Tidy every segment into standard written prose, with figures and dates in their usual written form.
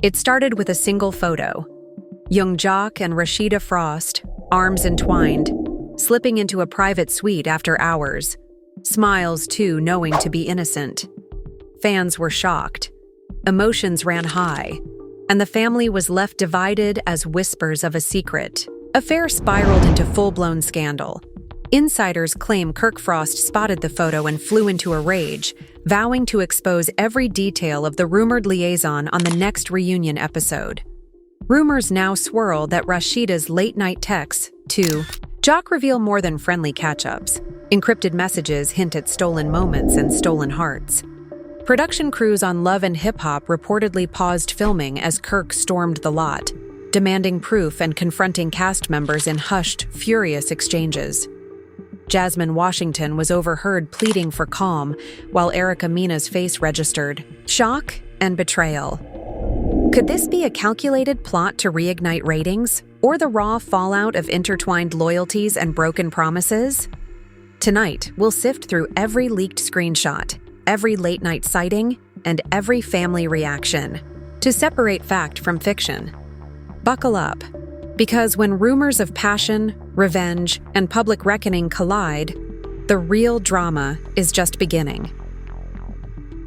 It started with a single photo. Young Joc and Rasheeda Frost, arms entwined, slipping into a private suite after hours, smiles too knowing to be innocent. Fans were shocked. Emotions ran high, and the family was left divided as whispers of a secret. Affair spiraled into full-blown scandal. Insiders claim Kirk Frost spotted the photo and flew into a rage, vowing to expose every detail of the rumored liaison on the next reunion episode. Rumors now swirl that Rasheeda's late-night texts to Joc reveal more than friendly catch-ups. Encrypted messages hint at stolen moments and stolen hearts. Production crews on Love and Hip Hop reportedly paused filming as Kirk stormed the lot, demanding proof and confronting cast members in hushed, furious exchanges. Jasmine Washington was overheard pleading for calm, while Erica Mena's face registered shock and betrayal. Could this be a calculated plot to reignite ratings, or the raw fallout of intertwined loyalties and broken promises? Tonight, we'll sift through every leaked screenshot, every late-night sighting, and every family reaction to separate fact from fiction. Buckle up, because when rumors of passion, revenge, and public reckoning collide, the real drama is just beginning.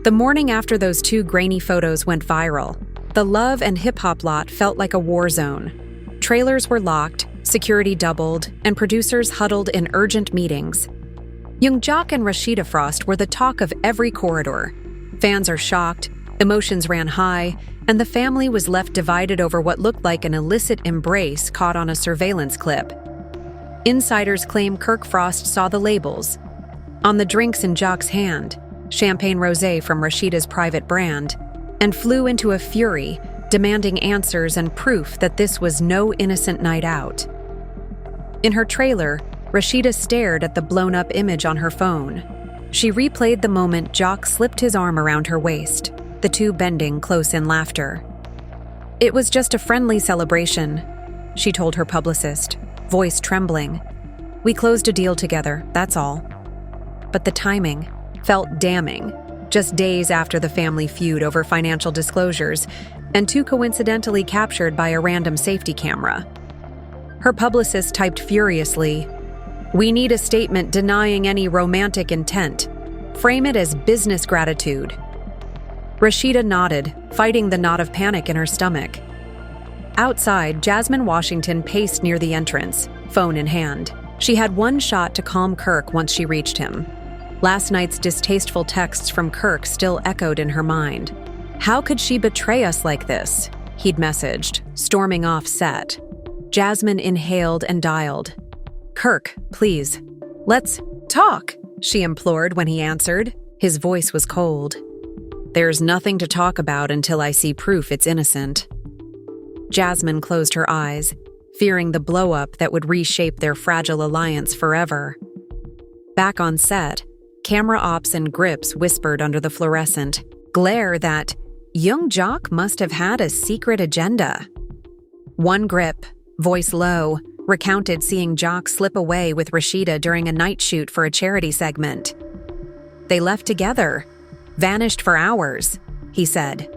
The morning after those two grainy photos went viral, the Love and Hip Hop lot felt like a war zone. Trailers were locked, security doubled, and producers huddled in urgent meetings. Young Joc and Rasheeda Frost were the talk of every corridor. Fans are shocked, emotions ran high, and the family was left divided over what looked like an illicit embrace caught on a surveillance clip. Insiders claim Kirk Frost saw the labels. On the drinks in Joc's hand, champagne rosé from Rasheeda's private brand, and flew into a fury, demanding answers and proof that this was no innocent night out. In her trailer, Rasheeda stared at the blown-up image on her phone. She replayed the moment Joc slipped his arm around her waist, the two bending close in laughter. "It was just a friendly celebration," she told her publicist, voice trembling. "We closed a deal together, that's all." But the timing felt damning, just days after the family feud over financial disclosures, and too coincidentally captured by a random safety camera. Her publicist typed furiously, "We need a statement denying any romantic intent. Frame it as business gratitude." Rasheeda nodded, fighting the knot of panic in her stomach. Outside, Jasmine Washington paced near the entrance, phone in hand. She had one shot to calm Kirk once she reached him. Last night's distasteful texts from Kirk still echoed in her mind. "How could she betray us like this?" he'd messaged, storming off set. Jasmine inhaled and dialed. "Kirk, please. Let's talk," she implored when he answered. His voice was cold. "There's nothing to talk about until I see proof it's innocent." Jasmine closed her eyes, fearing the blow-up that would reshape their fragile alliance forever. Back on set, camera ops and grips whispered under the fluorescent glare that young Joc must have had a secret agenda. One grip, voice low, recounted seeing Joc slip away with Rasheeda during a night shoot for a charity segment. "They left together, vanished for hours," he said.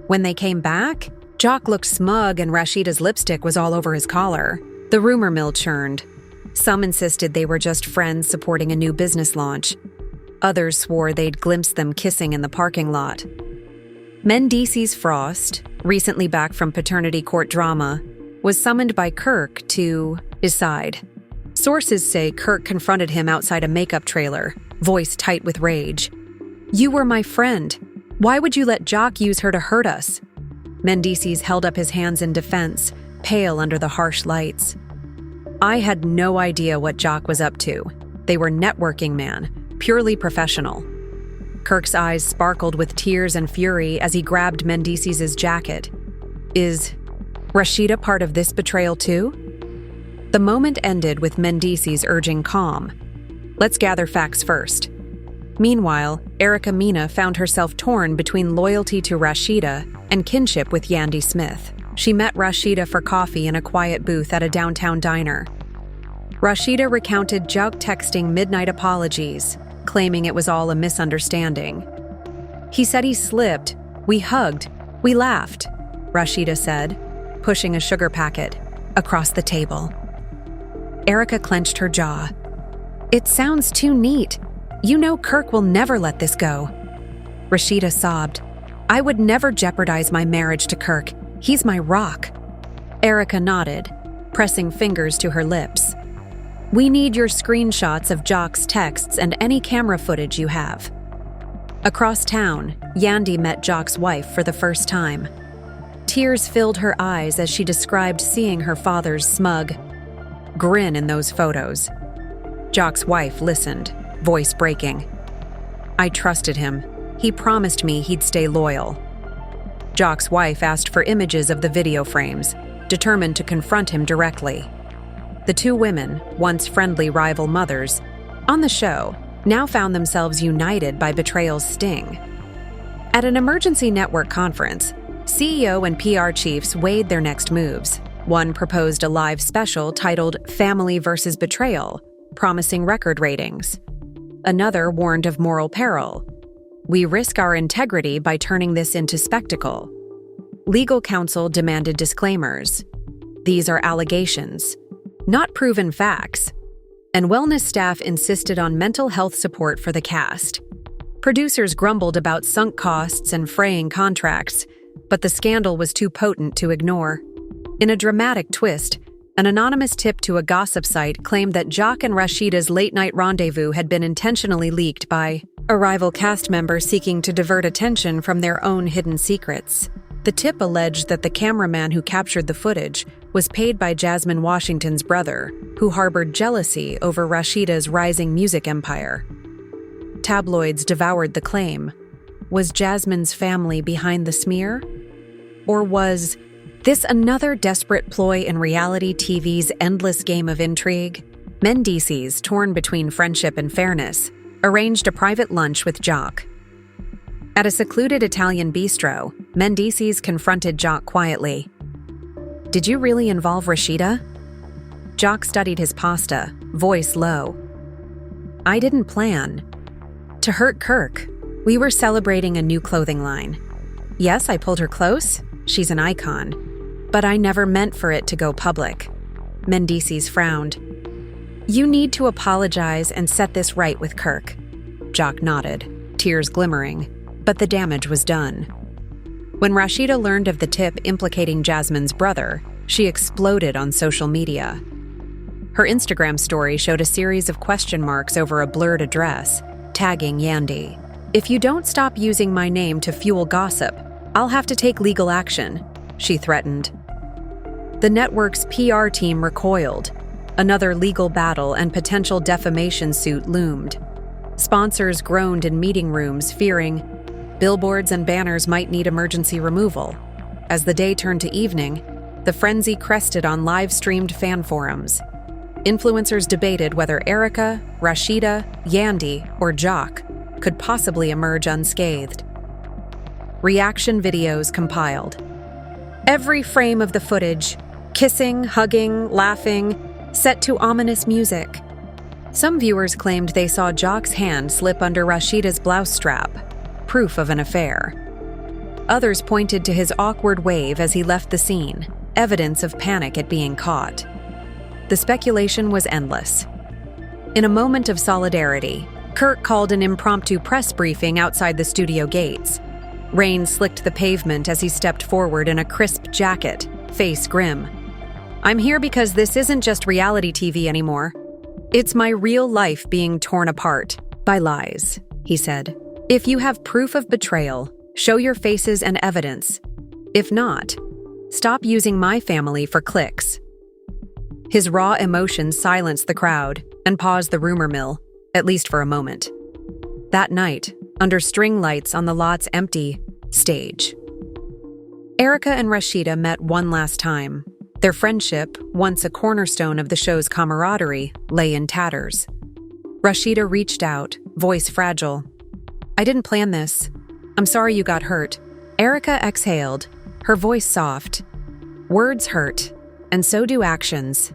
When they came back, Joc looked smug and Rasheeda's lipstick was all over his collar. The rumor mill churned. Some insisted they were just friends supporting a new business launch. Others swore they'd glimpsed them kissing in the parking lot. Mendices Frost, recently back from paternity court drama, was summoned by Kirk to his side. Sources say Kirk confronted him outside a makeup trailer, voice tight with rage. "You were my friend. Why would you let Joc use her to hurt us?" Mendices held up his hands in defense, pale under the harsh lights. "I had no idea what Joc was up to. They were networking, man, purely professional." Kirk's eyes sparkled with tears and fury as he grabbed Mendices' jacket. "Is Rasheeda part of this betrayal too?" The moment ended with Mendices urging calm. "Let's gather facts first." Meanwhile, Erica Mena found herself torn between loyalty to Rasheeda and kinship with Yandy Smith. She met Rasheeda for coffee in a quiet booth at a downtown diner. Rasheeda recounted Joc texting midnight apologies, claiming it was all a misunderstanding. "He said he slipped. We hugged. We laughed. Rasheeda said, pushing a sugar packet across the table. Erica clenched her jaw. It sounds too neat. You know Kirk will never let this go. Rasheeda sobbed. I would never jeopardize my marriage to Kirk. He's my rock. Erica nodded, pressing fingers to her lips. We need your screenshots of Joc's texts and any camera footage you have. Across town, Yandy met Joc's wife for the first time. Tears filled her eyes as she described seeing her father's smug grin in those photos. Joc's wife listened, voice breaking. I trusted him. He promised me he'd stay loyal. Joc's wife asked for images of the video frames, determined to confront him directly. The two women, once friendly rival mothers, on the show, now found themselves united by betrayal's sting. At an emergency network conference, CEO and PR chiefs weighed their next moves. One proposed a live special titled Family vs. Betrayal, promising record ratings. Another warned of moral peril. We risk our integrity by turning this into spectacle. Legal counsel demanded disclaimers. These are allegations, not proven facts. And wellness staff insisted on mental health support for the cast. Producers grumbled about sunk costs and fraying contracts, but the scandal was too potent to ignore. In a dramatic twist, an anonymous tip to a gossip site claimed that Joc and Rasheeda's late-night rendezvous had been intentionally leaked by a rival cast member seeking to divert attention from their own hidden secrets. The tip alleged that the cameraman who captured the footage was paid by Jasmine Washington's brother, who harbored jealousy over Rasheeda's rising music empire. Tabloids devoured the claim. Was Jasmine's family behind the smear? Or was this another desperate ploy in reality TV's endless game of intrigue? Mendices, torn between friendship and fairness, arranged a private lunch with Joc. At a secluded Italian bistro, Mendices confronted Joc quietly. Did you really involve Rasheeda? Joc studied his pasta, voice low. I didn't plan. To hurt Kirk. We were celebrating a new clothing line. Yes, I pulled her close. She's an icon. But I never meant for it to go public. Mendices frowned. You need to apologize and set this right with Kirk. Joc nodded, tears glimmering, but the damage was done. When Rasheeda learned of the tip implicating Jasmine's brother, she exploded on social media. Her Instagram story showed a series of question marks over a blurred address, tagging Yandy. If you don't stop using my name to fuel gossip, I'll have to take legal action, she threatened. The network's PR team recoiled. Another legal battle and potential defamation suit loomed. Sponsors groaned in meeting rooms, fearing billboards and banners might need emergency removal. As the day turned to evening, the frenzy crested on live-streamed fan forums. Influencers debated whether Erica, Rasheeda, Yandy, or Joc could possibly emerge unscathed. Reaction videos compiled. Every frame of the footage, kissing, hugging, laughing, set to ominous music. Some viewers claimed they saw Joc's hand slip under Rasheeda's blouse strap, proof of an affair. Others pointed to his awkward wave as he left the scene, evidence of panic at being caught. The speculation was endless. In a moment of solidarity, Kirk called an impromptu press briefing outside the studio gates. Rain slicked the pavement as he stepped forward in a crisp jacket, face grim. I'm here because this isn't just reality TV anymore. It's my real life being torn apart by lies, he said. If you have proof of betrayal, show your faces and evidence. If not, stop using my family for clicks. His raw emotions silenced the crowd and paused the rumor mill, at least for a moment. That night, under string lights on the lot's empty stage, Erica and Rasheeda met one last time. Their friendship, once a cornerstone of the show's camaraderie, lay in tatters. Rasheeda reached out, voice fragile. I didn't plan this. I'm sorry you got hurt. Erica exhaled, her voice soft. Words hurt, and so do actions.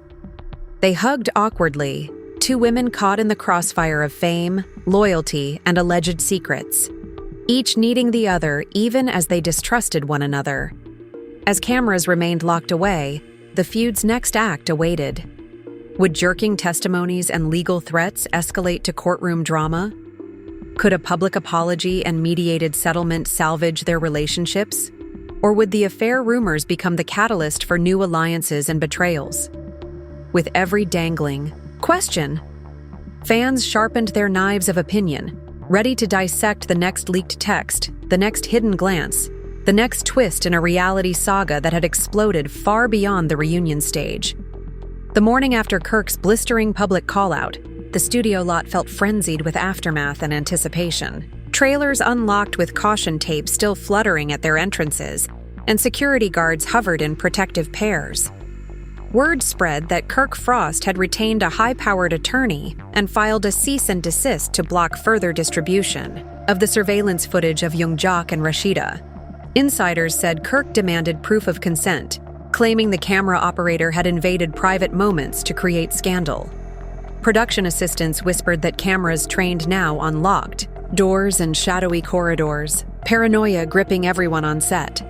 They hugged awkwardly, two women caught in the crossfire of fame, loyalty, and alleged secrets, each needing the other even as they distrusted one another. As cameras remained locked away, the feud's next act awaited. Would jerking testimonies and legal threats escalate to courtroom drama? Could a public apology and mediated settlement salvage their relationships? Or would the affair rumors become the catalyst for new alliances and betrayals? With every dangling question, fans sharpened their knives of opinion, ready to dissect the next leaked text, the next hidden glance, the next twist in a reality saga that had exploded far beyond the reunion stage. The morning after Kirk's blistering public call-out, the studio lot felt frenzied with aftermath and anticipation. Trailers unlocked with caution tape still fluttering at their entrances, and security guards hovered in protective pairs. Word spread that Kirk Frost had retained a high-powered attorney and filed a cease and desist to block further distribution of the surveillance footage of young Joc and Rasheeda. Insiders said Kirk demanded proof of consent, claiming the camera operator had invaded private moments to create scandal. Production assistants whispered that cameras trained now unlocked, doors and shadowy corridors, paranoia gripping everyone on set.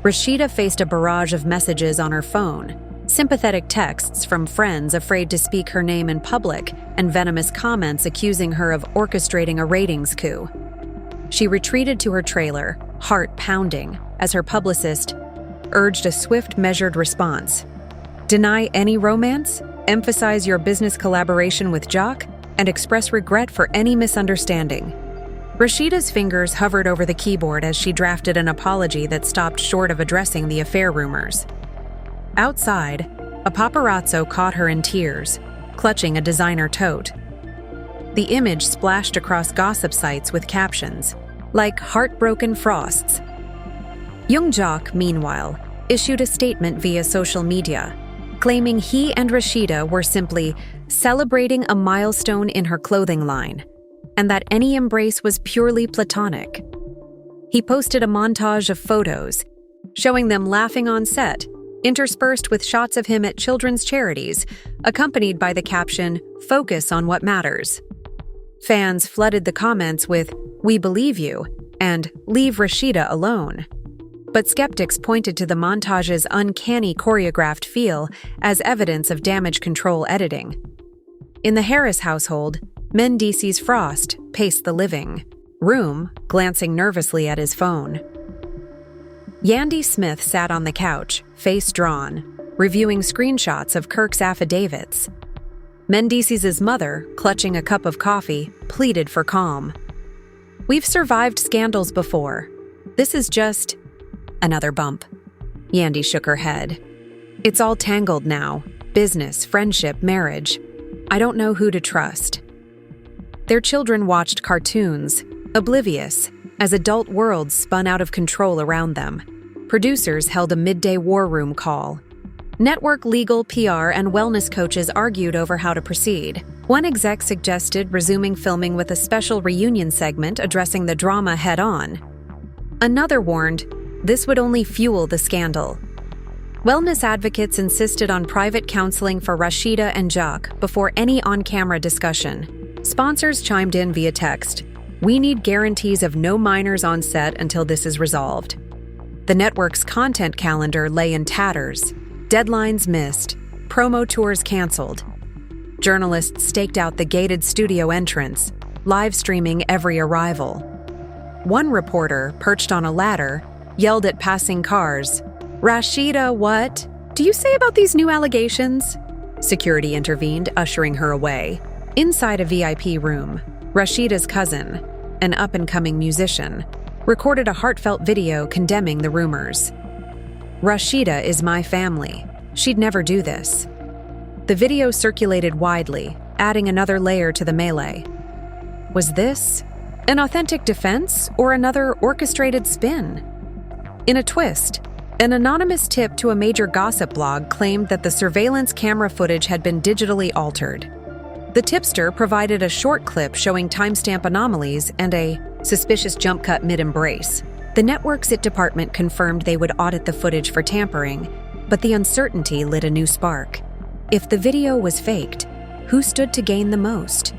Rasheeda faced a barrage of messages on her phone, sympathetic texts from friends afraid to speak her name in public, and venomous comments accusing her of orchestrating a ratings coup. She retreated to her trailer, heart pounding, as her publicist urged a swift, measured response. Deny any romance, emphasize your business collaboration with Joc, and express regret for any misunderstanding. Rasheeda's fingers hovered over the keyboard as she drafted an apology that stopped short of addressing the affair rumors. Outside, a paparazzo caught her in tears, clutching a designer tote. The image splashed across gossip sites with captions, like "Heartbroken Frosts." Young Joc, meanwhile, issued a statement via social media, claiming he and Rasheeda were simply celebrating a milestone in her clothing line, and that any embrace was purely platonic. He posted a montage of photos, showing them laughing on set, interspersed with shots of him at children's charities, accompanied by the caption, "Focus on what matters." Fans flooded the comments with, "We believe you," and "Leave Rasheeda alone." But skeptics pointed to the montage's uncanny choreographed feel as evidence of damage control editing. In the Harris household, Mendeece's Frost paced the living room, glancing nervously at his phone. Yandy Smith sat on the couch, face drawn, reviewing screenshots of Kirk's affidavits. Mendeece's mother, clutching a cup of coffee, pleaded for calm. "We've survived scandals before. This is just..." Another bump. Yandy shook her head. "It's all tangled now. Business, friendship, marriage. I don't know who to trust." Their children watched cartoons, oblivious, as adult worlds spun out of control around them. Producers held a midday war room call. Network legal, PR, and wellness coaches argued over how to proceed. One exec suggested resuming filming with a special reunion segment addressing the drama head-on. Another warned this would only fuel the scandal. Wellness advocates insisted on private counseling for Rasheeda and Joc before any on-camera discussion. Sponsors chimed in via text. "We need guarantees of no minors on set until this is resolved." The network's content calendar lay in tatters. Deadlines missed. Promo tours canceled. Journalists staked out the gated studio entrance, live streaming every arrival. One reporter, perched on a ladder, yelled at passing cars, "Rasheeda, what do you say about these new allegations?" Security intervened, ushering her away. Inside a VIP room, Rasheeda's cousin, an up-and-coming musician, recorded a heartfelt video condemning the rumors. "Rasheeda is my family. She'd never do this." The video circulated widely, adding another layer to the melee. Was this an authentic defense or another orchestrated spin? In a twist, an anonymous tip to a major gossip blog claimed that the surveillance camera footage had been digitally altered. The tipster provided a short clip showing timestamp anomalies and a suspicious jump cut mid-embrace. The network's IT department confirmed they would audit the footage for tampering, but the uncertainty lit a new spark. If the video was faked, who stood to gain the most?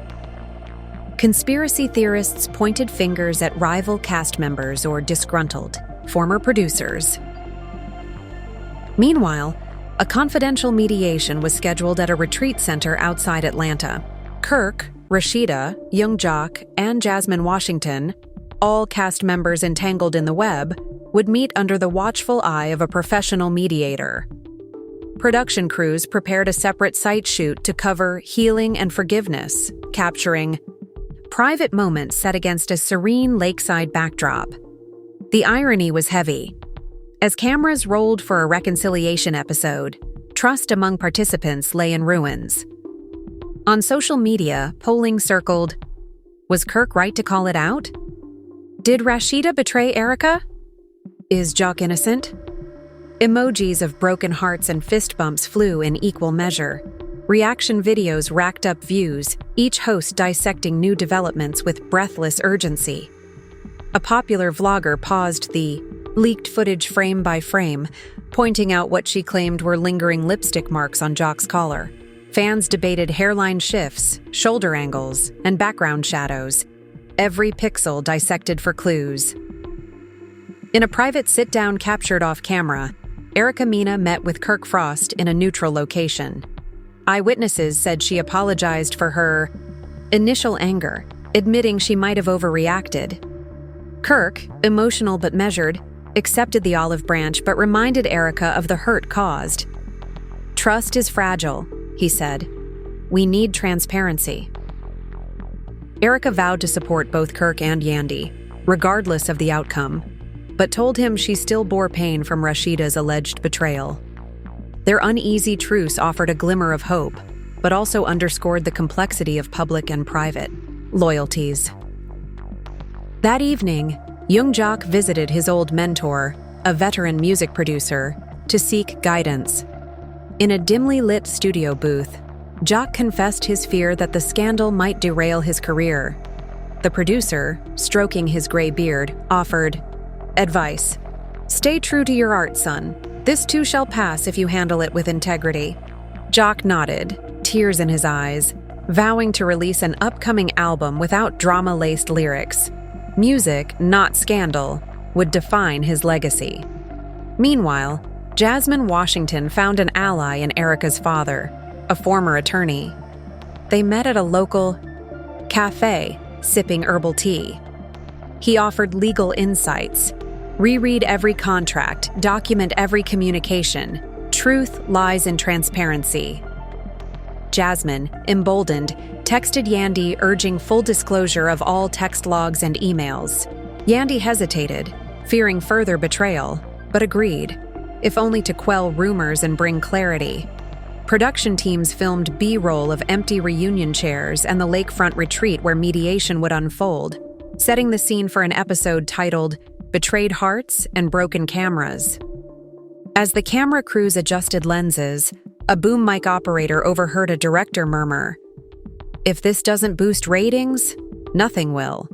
Conspiracy theorists pointed fingers at rival cast members or disgruntled former producers. Meanwhile, a confidential mediation was scheduled at a retreat center outside Atlanta. Kirk, Rasheeda, young Joc, and Jasmine Washington, all cast members entangled in the web, would meet under the watchful eye of a professional mediator. Production crews prepared a separate site shoot to cover healing and forgiveness, capturing private moments set against a serene lakeside backdrop. The irony was heavy. As cameras rolled for a reconciliation episode, trust among participants lay in ruins. On social media, polling circled, was Kirk right to call it out? Did Rasheeda betray Erica? Is Joc innocent? Emojis of broken hearts and fist bumps flew in equal measure. Reaction videos racked up views, each host dissecting new developments with breathless urgency. A popular vlogger paused the leaked footage frame by frame, pointing out what she claimed were lingering lipstick marks on Joc's collar. Fans debated hairline shifts, shoulder angles, and background shadows, every pixel dissected for clues. In a private sit-down captured off camera, Erica Mena met with Kirk Frost in a neutral location. Eyewitnesses said she apologized for her initial anger, admitting she might have overreacted. Kirk, emotional but measured, accepted the olive branch but reminded Erica of the hurt caused. "Trust is fragile," he said. "We need transparency." Erica vowed to support both Kirk and Yandy, regardless of the outcome, but told him she still bore pain from Rasheeda's alleged betrayal. Their uneasy truce offered a glimmer of hope, but also underscored the complexity of public and private loyalties. That evening, young Joc visited his old mentor, a veteran music producer, to seek guidance. In a dimly lit studio booth, Joc confessed his fear that the scandal might derail his career. The producer, stroking his gray beard, offered advice. "Stay true to your art, son. This too shall pass if you handle it with integrity." Joc nodded, tears in his eyes, vowing to release an upcoming album without drama-laced lyrics. Music, not scandal, would define his legacy. Meanwhile, Jasmine Washington found an ally in Erica's father, a former attorney. They met at a local cafe, sipping herbal tea. He offered legal insights. Reread every contract, document every communication. Truth lies in transparency. Jasmine, emboldened, texted Yandy urging full disclosure of all text logs and emails. Yandy hesitated, fearing further betrayal, but agreed, if only to quell rumors and bring clarity. Production teams filmed B-roll of empty reunion chairs and the lakefront retreat where mediation would unfold, setting the scene for an episode titled Betrayed Hearts and Broken Cameras. As the camera crews adjusted lenses, a boom mic operator overheard a director murmur, "If this doesn't boost ratings, nothing will."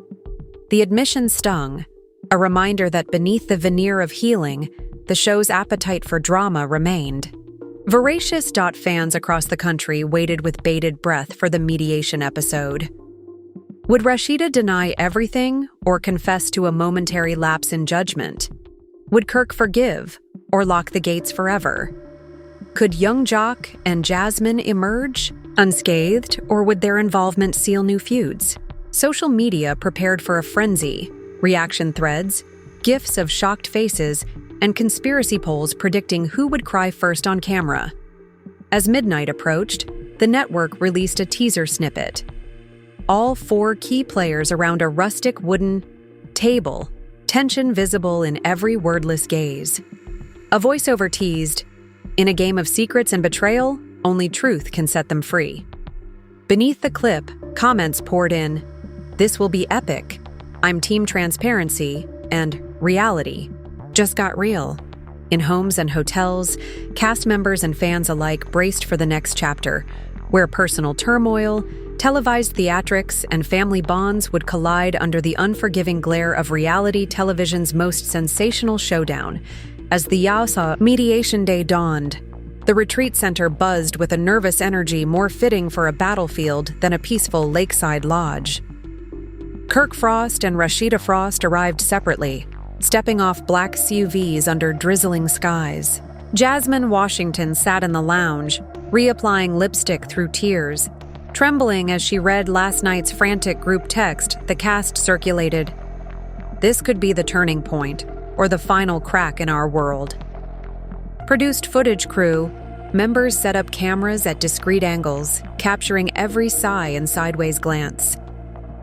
The admission stung, a reminder that beneath the veneer of healing, the show's appetite for drama remained. Voracious fans across the country waited with bated breath for the mediation episode. Would Rasheeda deny everything or confess to a momentary lapse in judgment? Would Kirk forgive or lock the gates forever? Could young Joc and Jasmine emerge unscathed, or would their involvement seal new feuds? Social media prepared for a frenzy, reaction threads, gifs of shocked faces, and conspiracy polls predicting who would cry first on camera. As midnight approached, the network released a teaser snippet. All 4 key players around a rustic wooden table, tension visible in every wordless gaze. A voiceover teased, "In a game of secrets and betrayal, only truth can set them free." Beneath the clip, comments poured in, "This will be epic. I'm team transparency," and "Reality just got real." In homes and hotels, cast members and fans alike braced for the next chapter, where personal turmoil, televised theatrics, and family bonds would collide under the unforgiving glare of reality television's most sensational showdown. As the Yasa mediation day dawned, the retreat center buzzed with a nervous energy more fitting for a battlefield than a peaceful lakeside lodge. Kirk Frost and Rasheeda Frost arrived separately, stepping off black SUVs under drizzling skies. Jasmine Washington sat in the lounge, reapplying lipstick through tears, trembling as she read last night's frantic group text the cast circulated. This could be the turning point, or the final crack in our world. Produced footage crew, members set up cameras at discreet angles, capturing every sigh and sideways glance.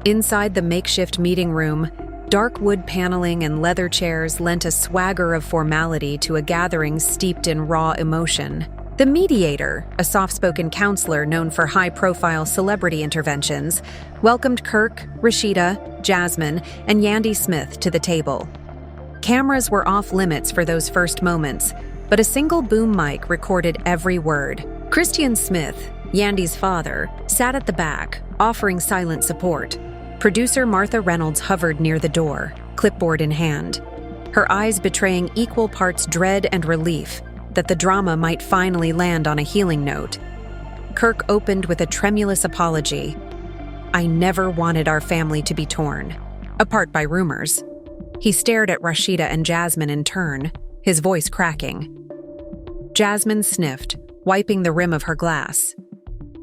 Inside the makeshift meeting room, dark wood paneling and leather chairs lent a swagger of formality to a gathering steeped in raw emotion. The mediator, a soft-spoken counselor known for high-profile celebrity interventions, welcomed Kirk, Rasheeda, Jasmine, and Yandy Smith to the table. Cameras were off-limits for those first moments, but a single boom mic recorded every word. Christian Smith, Yandy's father, sat at the back, offering silent support. Producer Martha Reynolds hovered near the door, clipboard in hand, her eyes betraying equal parts dread and relief that the drama might finally land on a healing note. Kirk opened with a tremulous apology. "I never wanted our family to be torn, apart by rumors." He stared at Rasheeda and Jasmine in turn, his voice cracking. Jasmine sniffed, wiping the rim of her glass.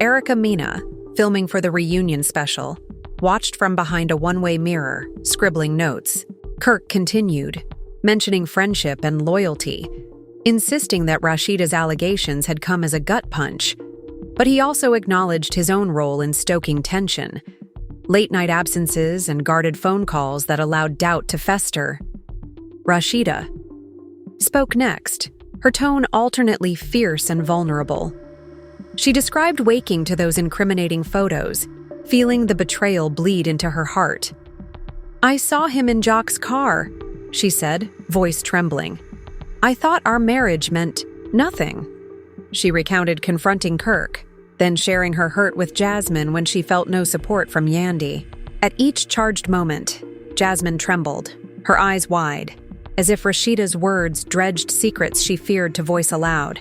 Erica Mina, filming for the reunion special, watched from behind a one-way mirror, scribbling notes. Kirk continued, mentioning friendship and loyalty, insisting that Rasheeda's allegations had come as a gut punch, but he also acknowledged his own role in stoking tension, late-night absences and guarded phone calls that allowed doubt to fester. Rasheeda spoke next, her tone alternately fierce and vulnerable. She described waking to those incriminating photos, feeling the betrayal bleed into her heart. "I saw him in Joc's car," she said, voice trembling. "I thought our marriage meant nothing." She recounted confronting Kirk, then sharing her hurt with Jasmine when she felt no support from Yandy. At each charged moment, Jasmine trembled, her eyes wide, as if Rasheeda's words dredged secrets she feared to voice aloud.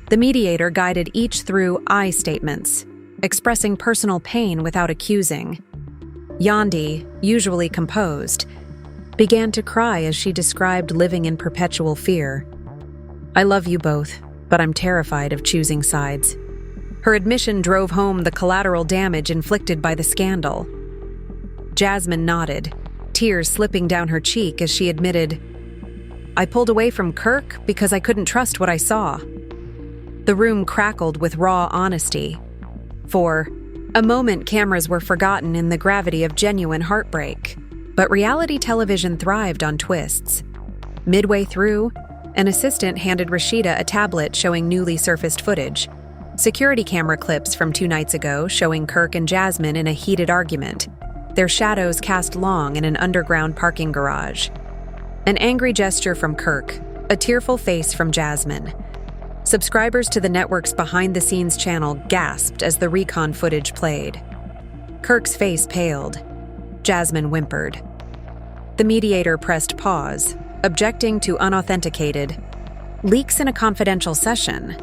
The mediator guided each through I statements, expressing personal pain without accusing. Yandy, usually composed, began to cry as she described living in perpetual fear. "I love you both, but I'm terrified of choosing sides." Her admission drove home the collateral damage inflicted by the scandal. Jasmine nodded, tears slipping down her cheek as she admitted, "I pulled away from Kirk because I couldn't trust what I saw." The room crackled with raw honesty. For a moment, cameras were forgotten in the gravity of genuine heartbreak. But reality television thrived on twists. Midway through, an assistant handed Rasheeda a tablet showing newly surfaced footage. Security camera clips from 2 nights ago showing Kirk and Jasmine in a heated argument, their shadows cast long in an underground parking garage. An angry gesture from Kirk, a tearful face from Jasmine. Subscribers to the network's behind-the-scenes channel gasped as the recon footage played. Kirk's face paled. Jasmine whimpered. The mediator pressed pause, objecting to unauthenticated leaks in a confidential session.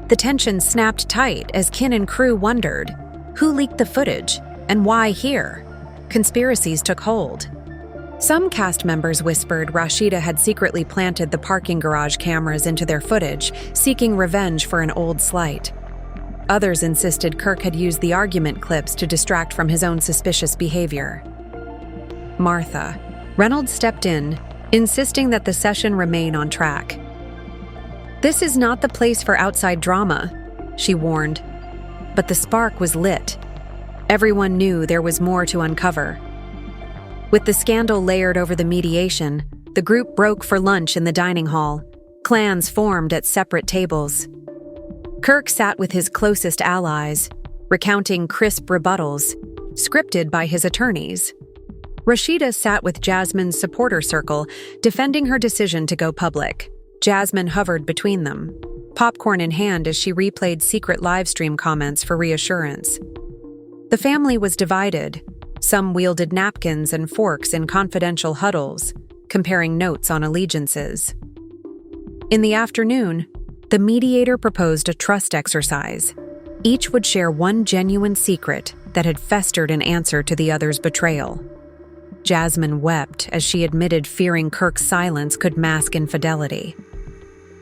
The tension snapped tight as kin and crew wondered, who leaked the footage and why here? Conspiracies took hold. Some cast members whispered Rasheeda had secretly planted the parking garage cameras into their footage, seeking revenge for an old slight. Others insisted Kirk had used the argument clips to distract from his own suspicious behavior. Martha Reynolds stepped in, insisting that the session remain on track. "This is not the place for outside drama," she warned. But the spark was lit. Everyone knew there was more to uncover. With the scandal layered over the mediation, the group broke for lunch in the dining hall. Clans formed at separate tables. Kirk sat with his closest allies, recounting crisp rebuttals, scripted by his attorneys. Rasheeda sat with Jasmine's supporter circle, defending her decision to go public. Jasmine hovered between them, popcorn in hand as she replayed secret livestream comments for reassurance. The family was divided. Some wielded napkins and forks in confidential huddles, comparing notes on allegiances. In the afternoon, the mediator proposed a trust exercise. Each would share one genuine secret that had festered in answer to the other's betrayal. Jasmine wept as she admitted fearing Kirk's silence could mask infidelity.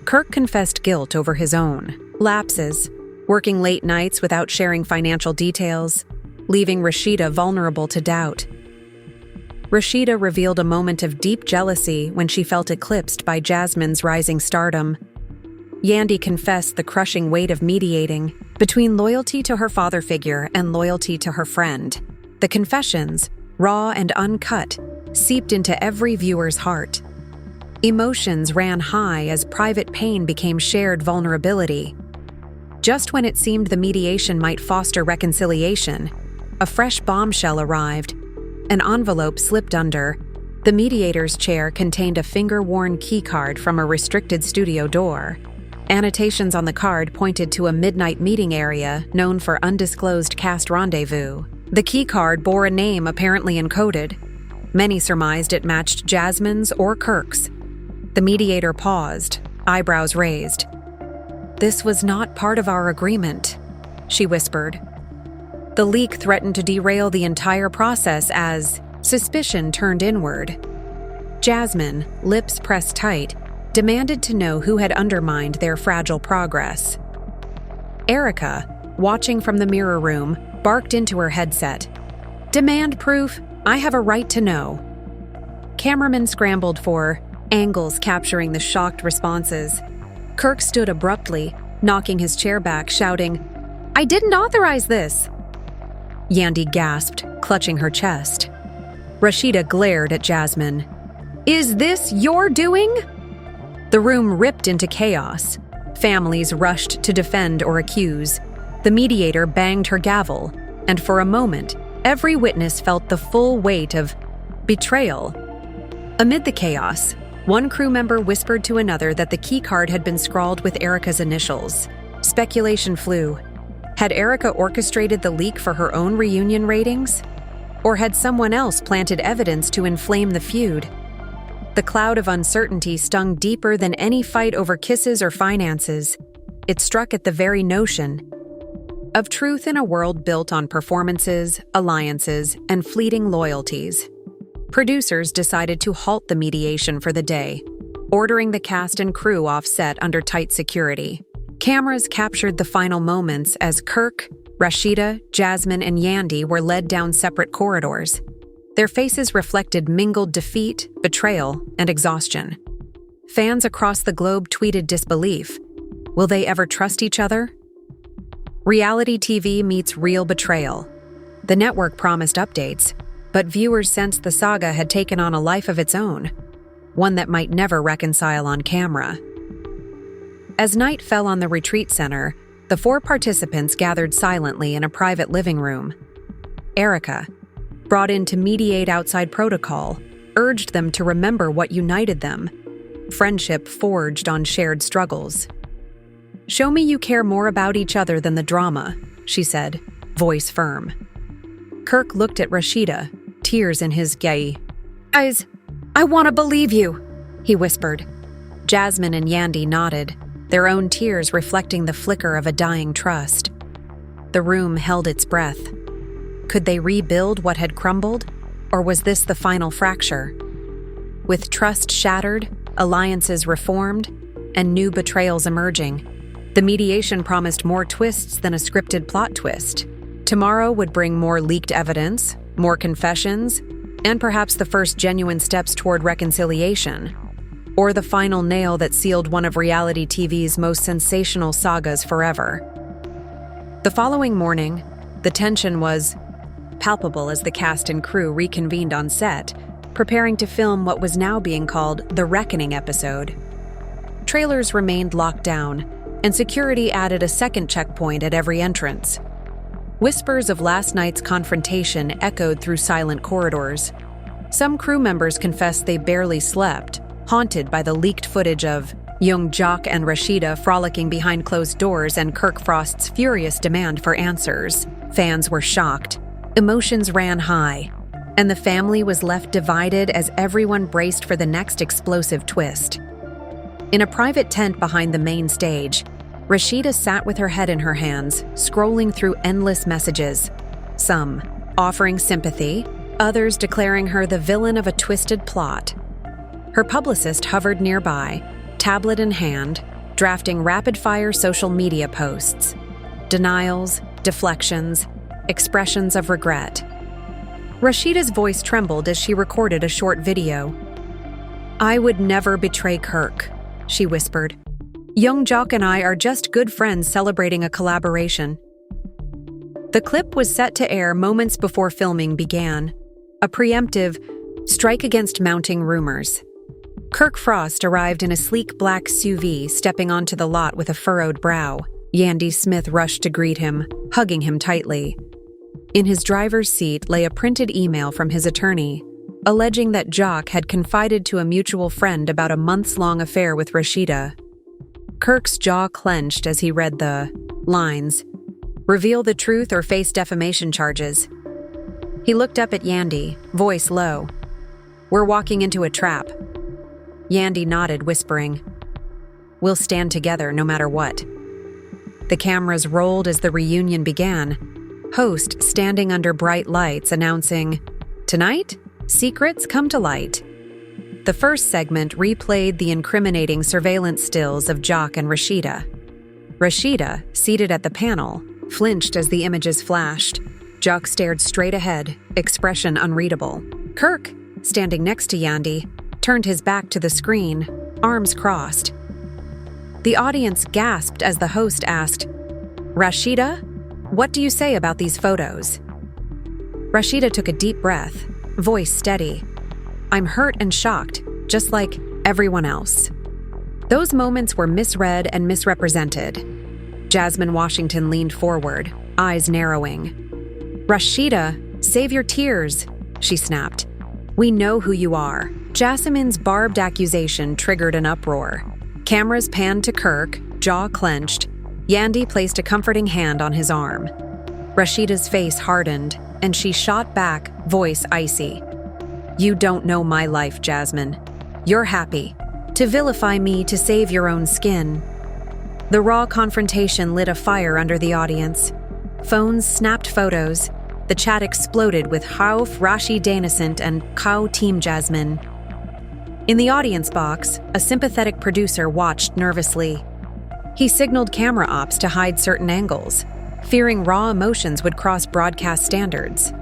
Kirk confessed guilt over his own lapses, working late nights without sharing financial details, leaving Rasheeda vulnerable to doubt. Rasheeda revealed a moment of deep jealousy when she felt eclipsed by Jasmine's rising stardom. Yandy confessed the crushing weight of mediating between loyalty to her father figure and loyalty to her friend. The confessions, raw and uncut, seeped into every viewer's heart. Emotions ran high as private pain became shared vulnerability. Just when it seemed the mediation might foster reconciliation, a fresh bombshell arrived. An envelope slipped under. The mediator's chair contained a finger-worn keycard from a restricted studio door. Annotations on the card pointed to a midnight meeting area known for undisclosed cast rendezvous. The keycard bore a name apparently encoded. Many surmised it matched Jasmine's or Kirk's. The mediator paused, eyebrows raised. "This was not part of our agreement," she whispered. The leak threatened to derail the entire process as suspicion turned inward. Jasmine, lips pressed tight, demanded to know who had undermined their fragile progress. Erica, watching from the mirror room, barked into her headset. "Demand proof. I have a right to know." Cameramen scrambled for angles capturing the shocked responses. Kirk stood abruptly, knocking his chair back, shouting, "I didn't authorize this!" Yandy gasped, clutching her chest. Rasheeda glared at Jasmine. "Is this your doing?" The room ripped into chaos. Families rushed to defend or accuse. The mediator banged her gavel, and for a moment, every witness felt the full weight of betrayal. Amid the chaos, one crew member whispered to another that the keycard had been scrawled with Erica's initials. Speculation flew. Had Erica orchestrated the leak for her own reunion ratings? Or had someone else planted evidence to inflame the feud? The cloud of uncertainty stung deeper than any fight over kisses or finances. It struck at the very notion of truth in a world built on performances, alliances, and fleeting loyalties. Producers decided to halt the mediation for the day, ordering the cast and crew off set under tight security. Cameras captured the final moments as Kirk, Rasheeda, Jasmine, and Yandy were led down separate corridors. Their faces reflected mingled defeat, betrayal, and exhaustion. Fans across the globe tweeted disbelief. Will they ever trust each other? Reality TV meets real betrayal. The network promised updates, but viewers sensed the saga had taken on a life of its own, one that might never reconcile on camera. As night fell on the retreat center, the 4 participants gathered silently in a private living room. Erica, brought in to mediate outside protocol, urged them to remember what united them. Friendship forged on shared struggles. "Show me you care more about each other than the drama," she said, voice firm. Kirk looked at Rasheeda, tears in his gaze. "Guys, I want to believe you," he whispered. Jasmine and Yandy nodded, their own tears reflecting the flicker of a dying trust. The room held its breath. Could they rebuild what had crumbled, or was this the final fracture? With trust shattered, alliances reformed, and new betrayals emerging, the mediation promised more twists than a scripted plot twist. Tomorrow would bring more leaked evidence, more confessions, and perhaps the first genuine steps toward reconciliation, or the final nail that sealed one of reality TV's most sensational sagas forever. The following morning, the tension was palpable as the cast and crew reconvened on set, preparing to film what was now being called the Reckoning episode. Trailers remained locked down, and security added a second checkpoint at every entrance. Whispers of last night's confrontation echoed through silent corridors. Some crew members confessed they barely slept, haunted by the leaked footage of young Joc and Rasheeda frolicking behind closed doors and Kirk Frost's furious demand for answers. Fans were shocked. Emotions ran high, and the family was left divided as everyone braced for the next explosive twist. In a private tent behind the main stage, Rasheeda sat with her head in her hands, scrolling through endless messages, some offering sympathy, others declaring her the villain of a twisted plot. Her publicist hovered nearby, tablet in hand, drafting rapid-fire social media posts. Denials, deflections, expressions of regret. Rasheeda's voice trembled as she recorded a short video. "I would never betray Kirk," she whispered. "Young Joc and I are just good friends celebrating a collaboration." The clip was set to air moments before filming began, a preemptive strike against mounting rumors. Kirk Frost arrived in a sleek black SUV, stepping onto the lot with a furrowed brow. Yandy Smith rushed to greet him, hugging him tightly. In his driver's seat lay a printed email from his attorney, alleging that Joc had confided to a mutual friend about a months-long affair with Rasheeda. Kirk's jaw clenched as he read the lines, "Reveal the truth or face defamation charges." He looked up at Yandy, voice low. "We're walking into a trap." Yandy nodded, whispering, "We'll stand together no matter what." The cameras rolled as the reunion began, host standing under bright lights announcing, "Tonight, secrets come to light." The first segment replayed the incriminating surveillance stills of Joc and Rasheeda. Rasheeda, seated at the panel, flinched as the images flashed. Joc stared straight ahead, expression unreadable. Kirk, standing next to Yandy, turned his back to the screen, arms crossed. The audience gasped as the host asked, "Rasheeda, what do you say about these photos?" Rasheeda took a deep breath, voice steady. "I'm hurt and shocked, just like everyone else." Those moments were misread and misrepresented. Jasmine Washington leaned forward, eyes narrowing. "Rasheeda, save your tears," she snapped. "We know who you are." Jasmine's barbed accusation triggered an uproar. Cameras panned to Kirk, jaw clenched. Yandy placed a comforting hand on his arm. Rasheeda's face hardened, and she shot back, voice icy. "You don't know my life, Jasmine. You're happy to vilify me to save your own skin." The raw confrontation lit a fire under the audience. Phones snapped photos. The chat exploded with Hauf Rashi Danasant and Kau Team Jasmine. In the audience box, a sympathetic producer watched nervously. He signaled camera ops to hide certain angles, fearing raw emotions would cross broadcast standards.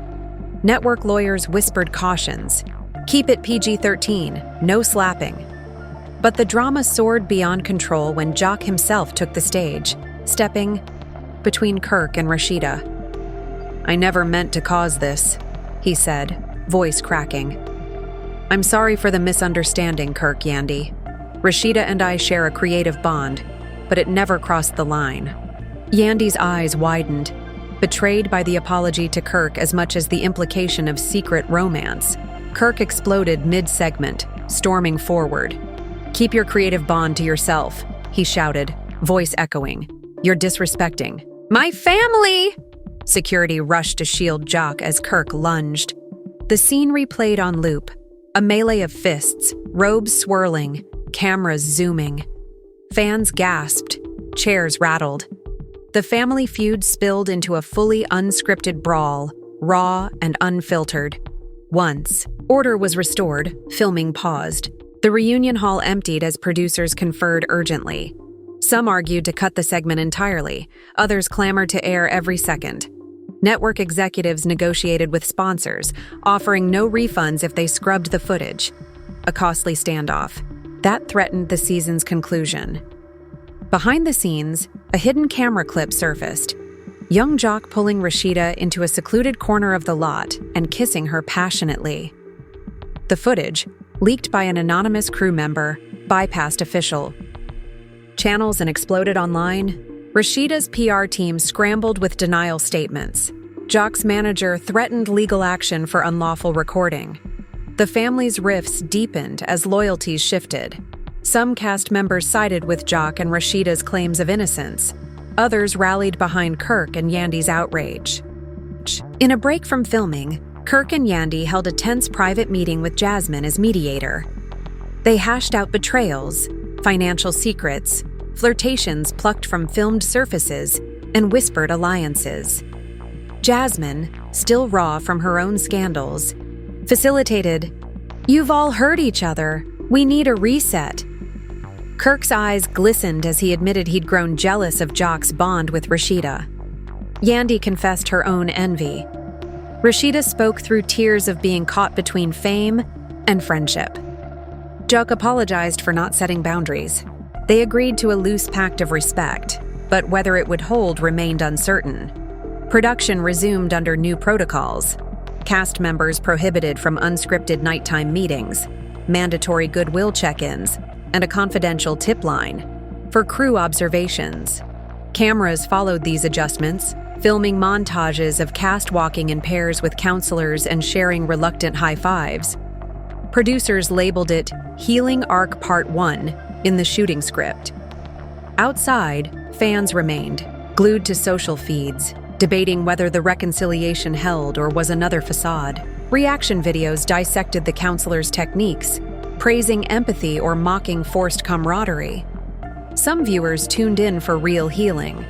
Network lawyers whispered cautions. "Keep it PG-13, no slapping." But the drama soared beyond control when Joc himself took the stage, stepping between Kirk and Rasheeda. "I never meant to cause this," he said, voice cracking. "I'm sorry for the misunderstanding, Kirk Yandy. Rasheeda and I share a creative bond, but it never crossed the line." Yandy's eyes widened, betrayed by the apology to Kirk as much as the implication of secret romance. Kirk exploded mid-segment, storming forward. "Keep your creative bond to yourself," he shouted, voice echoing. "You're disrespecting my family!" Security rushed to shield Joc as Kirk lunged. The scene replayed on loop. A melee of fists, robes swirling, cameras zooming. Fans gasped, chairs rattled. The family feud spilled into a fully unscripted brawl, raw and unfiltered. Once order was restored, filming paused. The reunion hall emptied as producers conferred urgently. Some argued to cut the segment entirely, others clamored to air every second. Network executives negotiated with sponsors, offering no refunds if they scrubbed the footage. A costly standoff. That threatened the season's conclusion. Behind the scenes, a hidden camera clip surfaced. Young Joc pulling Rasheeda into a secluded corner of the lot and kissing her passionately. The footage, leaked by an anonymous crew member, bypassed official channels and exploded online. Rasheeda's PR team scrambled with denial statements. Joc's manager threatened legal action for unlawful recording. The family's rifts deepened as loyalties shifted. Some cast members sided with Joc and Rasheeda's claims of innocence. Others rallied behind Kirk and Yandy's outrage. In a break from filming, Kirk and Yandy held a tense private meeting with Jasmine as mediator. They hashed out betrayals, financial secrets, flirtations plucked from filmed surfaces, and whispered alliances. Jasmine, still raw from her own scandals, facilitated, "You've all hurt each other. We need a reset." Kirk's eyes glistened as he admitted he'd grown jealous of Joc's bond with Rasheeda. Yandy confessed her own envy. Rasheeda spoke through tears of being caught between fame and friendship. Joc apologized for not setting boundaries. They agreed to a loose pact of respect, but whether it would hold remained uncertain. Production resumed under new protocols. Cast members prohibited from unscripted nighttime meetings, mandatory goodwill check-ins, and a confidential tip line for crew observations. Cameras followed these adjustments, filming montages of cast walking in pairs with counselors and sharing reluctant high fives. Producers labeled it Healing Arc Part 1 in the shooting script. Outside, fans remained, glued to social feeds, debating whether the reconciliation held or was another facade. Reaction videos dissected the counselors' techniques, praising empathy or mocking forced camaraderie. Some viewers tuned in for real healing.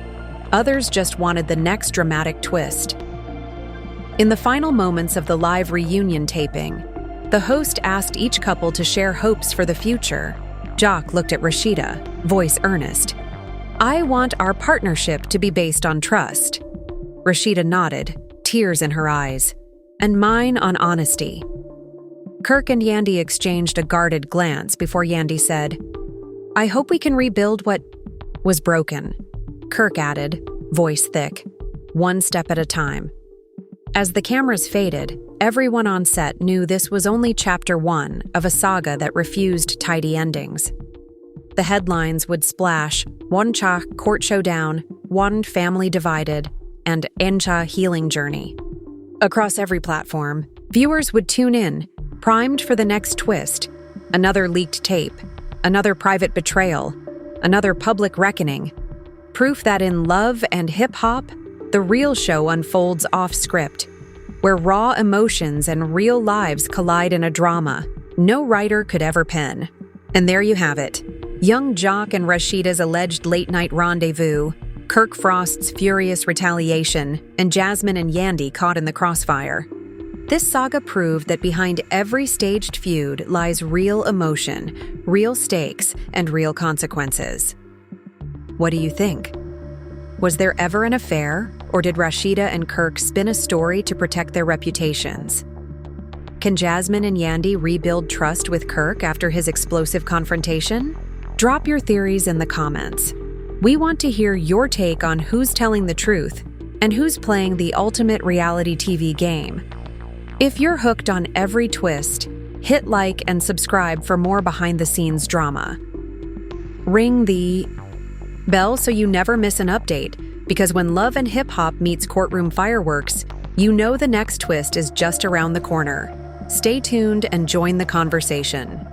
Others just wanted the next dramatic twist. In the final moments of the live reunion taping, the host asked each couple to share hopes for the future. Joc looked at Rasheeda, voice earnest. "I want our partnership to be based on trust." Rasheeda nodded, tears in her eyes. "And mine on honesty." Kirk and Yandy exchanged a guarded glance before Yandy said, "I hope we can rebuild what was broken." Kirk added, voice thick, "One step at a time." As the cameras faded, everyone on set knew this was only chapter 1 of a saga that refused tidy endings. The headlines would splash, "Woncha Court Showdown," "One Family Divided," and "Encha Healing Journey." Across every platform, viewers would tune in, primed for the next twist, another leaked tape, another private betrayal, another public reckoning. Proof that in love and hip-hop, the real show unfolds off-script, where raw emotions and real lives collide in a drama no writer could ever pen. And there you have it. Young Joc and Rasheeda's alleged late-night rendezvous, Kirk Frost's furious retaliation, and Jasmine and Yandy caught in the crossfire. This saga proved that behind every staged feud lies real emotion, real stakes, and real consequences. What do you think? Was there ever an affair, or did Rasheeda and Kirk spin a story to protect their reputations? Can Jasmine and Yandy rebuild trust with Kirk after his explosive confrontation? Drop your theories in the comments. We want to hear your take on who's telling the truth and who's playing the ultimate reality TV game. If you're hooked on every twist, hit like and subscribe for more behind-the-scenes drama. Ring the bell so you never miss an update, because when love and hip-hop meets courtroom fireworks, you know the next twist is just around the corner. Stay tuned and join the conversation.